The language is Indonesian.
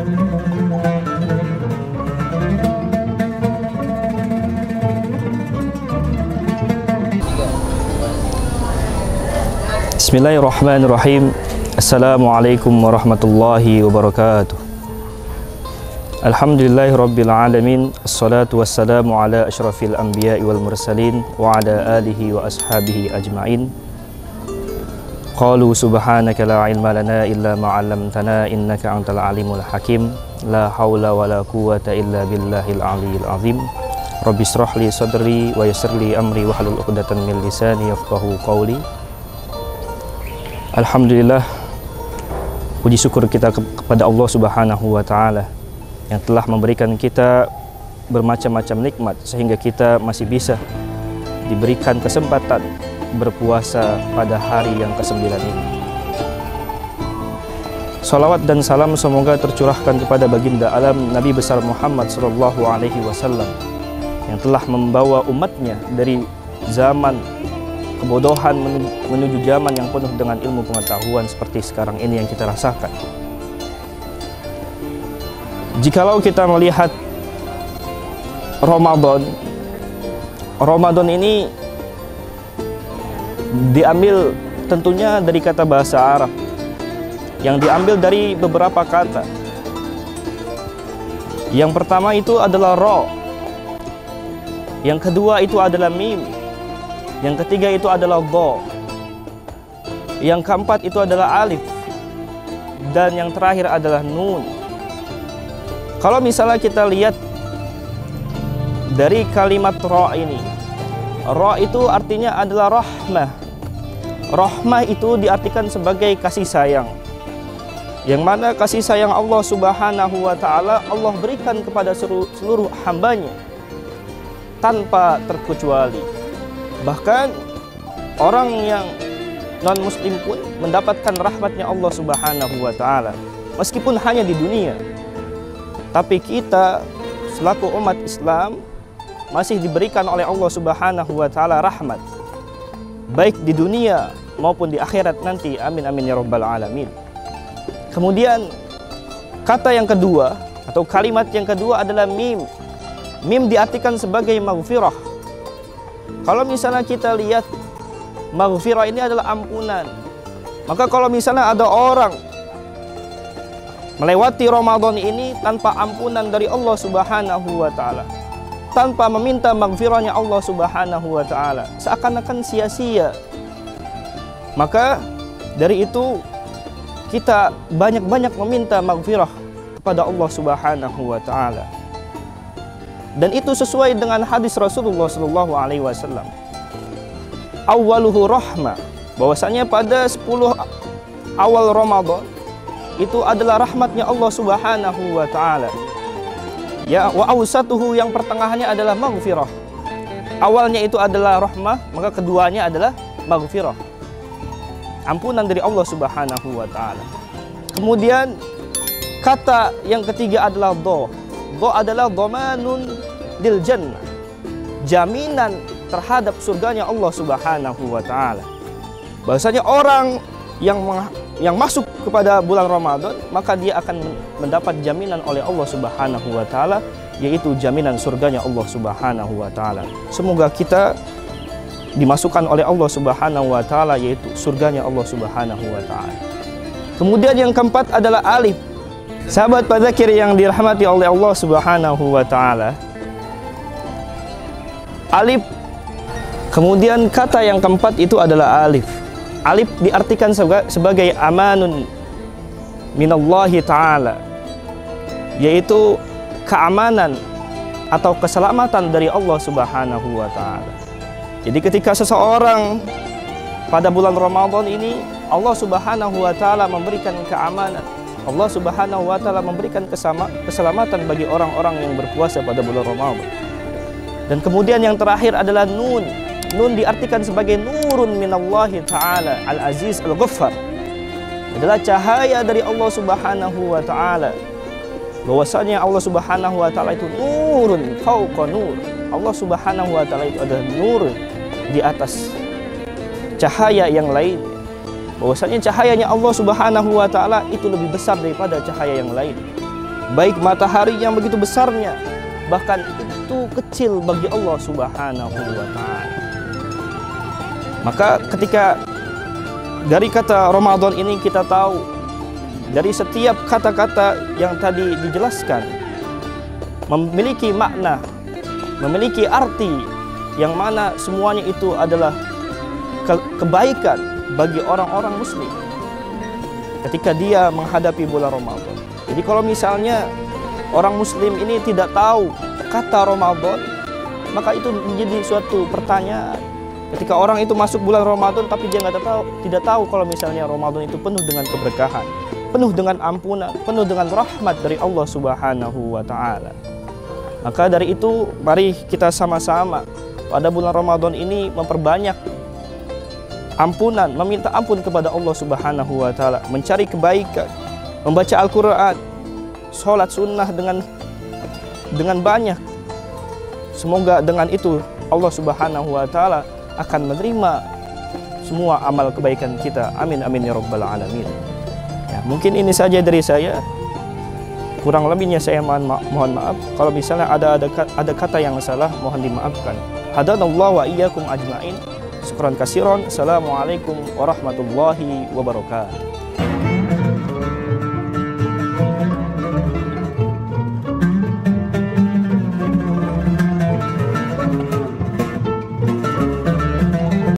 Bismillahirrahmanirrahim. Assalamualaikum warahmatullahi wabarakatuh. Alhamdulillahirabbil alamin. Assalatu wassalamu ala asyrafil anbiya'i wal mursalin wa ala alihi wa ashabihi ajma'in. Qalu subhanaka la ilma lana illa ma 'allamtana innaka antal alimul hakim. La haula wala quwwata illa billahil aliyyil azim. Rabbi shrah li sadri wa yassir li amri wahlul 'uqdatam min lisani yafqahu qawli. Alhamdulillah, puji syukur kita kepada Allah Subhanahu wa Ta'ala yang telah memberikan kita bermacam-macam nikmat sehingga kita masih bisa diberikan kesempatan berpuasa pada hari yang ke-9 ini. Salawat dan salam semoga tercurahkan kepada baginda alam Nabi besar Muhammad sallallahu alaihi wasallam yang telah membawa umatnya dari zaman kebodohan menuju zaman yang penuh dengan ilmu pengetahuan seperti sekarang ini yang kita rasakan. Jikalau kita melihat Ramadan ini diambil tentunya dari kata bahasa Arab yang diambil dari beberapa kata. Yang pertama itu adalah ro, yang kedua itu adalah mim, yang ketiga itu adalah dha, yang keempat itu adalah alif, dan yang terakhir adalah nun. Kalau misalnya kita lihat dari kalimat ra ini, ra itu artinya adalah rahmah. Rahmah itu diartikan sebagai kasih sayang, yang mana kasih sayang Allah Subhanahu wa Ta'ala Allah berikan kepada seluruh hambanya tanpa terkecuali. Bahkan orang yang non-muslim pun mendapatkan rahmatnya Allah Subhanahu wa Ta'ala meskipun hanya di dunia. Tapi kita selaku umat Islam masih diberikan oleh Allah Subhanahu wa Ta'ala rahmat baik di dunia maupun di akhirat nanti. Amin amin ya rabbal alamin. Kemudian kata yang kedua atau kalimat yang kedua adalah mim. Mim diartikan sebagai maghfirah. Kalau misalnya kita lihat maghfirah ini adalah ampunan, maka kalau misalnya ada orang melewati Ramadan ini tanpa ampunan dari Allah Subhanahu wa Ta'ala, tanpa meminta maghfirahnya Allah Subhanahu wa Ta'ala, seakan-akan sia-sia. Maka dari itu kita banyak-banyak meminta maghfirah kepada Allah Subhanahu wa Ta'ala. Dan itu sesuai dengan hadis Rasulullah Sallallahu Alaihi Wasallam. Awaluhu rahmah, bahwasanya pada 10 awal Ramadan itu adalah rahmatnya Allah Subhanahu wa Ta'ala. Ya, wa awsatuhu, yang pertengahannya adalah maghfirah. Awalnya itu adalah rahmah, maka keduanya adalah maghfirah, ampunan dari Allah Subhanahu wa Ta'ala. Kemudian kata yang ketiga adalah dha. Dha adalah dhamanun lil jannah, jaminan terhadap surganya Allah Subhanahu wa Ta'ala. Bahwasanya orang yang masuk kepada bulan Ramadan, maka dia akan mendapat jaminan oleh Allah Subhanahu wa Ta'ala, yaitu jaminan surganya Allah Subhanahu wa Ta'ala. Semoga kita dimasukkan oleh Allah Subhanahu wa Ta'ala, yaitu surganya Allah Subhanahu wa Ta'ala. Kemudian yang keempat adalah alif. Sahabat padzakir yang dirahmati oleh Allah Subhanahu wa Ta'ala, alif. Kemudian kata yang keempat itu adalah alif. Alif diartikan sebagai amanun minallahi ta'ala, yaitu keamanan atau keselamatan dari Allah Subhanahu wa Ta'ala. Jadi ketika seseorang pada bulan Ramadan ini, Allah Subhanahu wa Ta'ala memberikan keamanan, Allah Subhanahu wa Ta'ala memberikan keselamatan bagi orang-orang yang berpuasa pada bulan Ramadan. Dan kemudian yang terakhir adalah nun. Nun diartikan sebagai nurun minallahi ta'ala al-aziz al-ghaffar, adalah cahaya dari Allah Subhanahu wa Ta'ala. Bahwasanya Allah Subhanahu wa Ta'ala itu nurun fauqa nur. Allah Subhanahu wa Ta'ala itu adalah nur di atas cahaya yang lain. Bahwasanya cahayanya Allah Subhanahu wa Ta'ala itu lebih besar daripada cahaya yang lain. baik matahari yang begitu besarnya, bahkan itu kecil bagi Allah Subhanahu wa Ta'ala. Maka ketika dari kata Ramadan ini kita tahu dari setiap kata-kata yang tadi dijelaskan memiliki makna, memiliki arti yang mana semuanya itu adalah kebaikan bagi orang-orang muslim ketika dia menghadapi bulan Ramadan. Jadi kalau misalnya orang muslim ini tidak tahu kata Ramadan, maka itu menjadi suatu pertanyaan. Ketika orang itu masuk bulan Ramadan tapi dia tidak tahu kalau misalnya Ramadan itu penuh dengan keberkahan, penuh dengan ampunan, penuh dengan rahmat dari Allah Subhanahu wa Ta'ala. Maka dari itu mari kita sama-sama pada bulan Ramadan ini memperbanyak ampunan, meminta ampun kepada Allah Subhanahu wa Ta'ala, mencari kebaikan, membaca Al-Quran, sholat sunnah dengan banyak. Semoga dengan itu Allah Subhanahu wa Ta'ala akan menerima semua amal kebaikan kita. Amin amin ya rabbal alamin. Ya, mungkin ini saja dari saya. Kurang lebihnya saya mohon maaf. Kalau misalnya ada kata yang salah, mohon dimaafkan. Hadanallahu wa iyyakum ajma'in. Syukran katsiran. Assalamualaikum warahmatullahi wabarakatuh.